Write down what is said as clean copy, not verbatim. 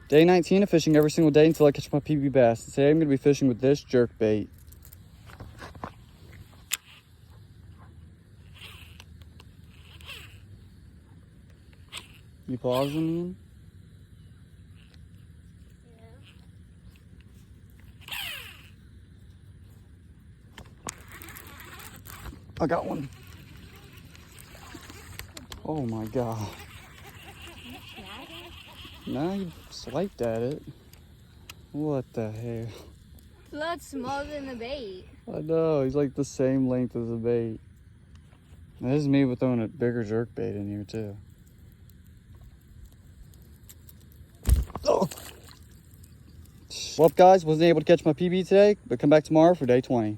Day 19 of fishing every single day until I catch my PB bass. Today I'm going to be fishing with this jerk bait. You pausing, Ian? Yeah. I got one. Oh my god. Nah, you swiped at it. What the hell? It's a lot smaller than the bait. I know, he's like the same length as the bait. And this is me with throwing a bigger jerk bait in here too. Oh. Well guys, wasn't able to catch my PB today, but come back tomorrow for day 20.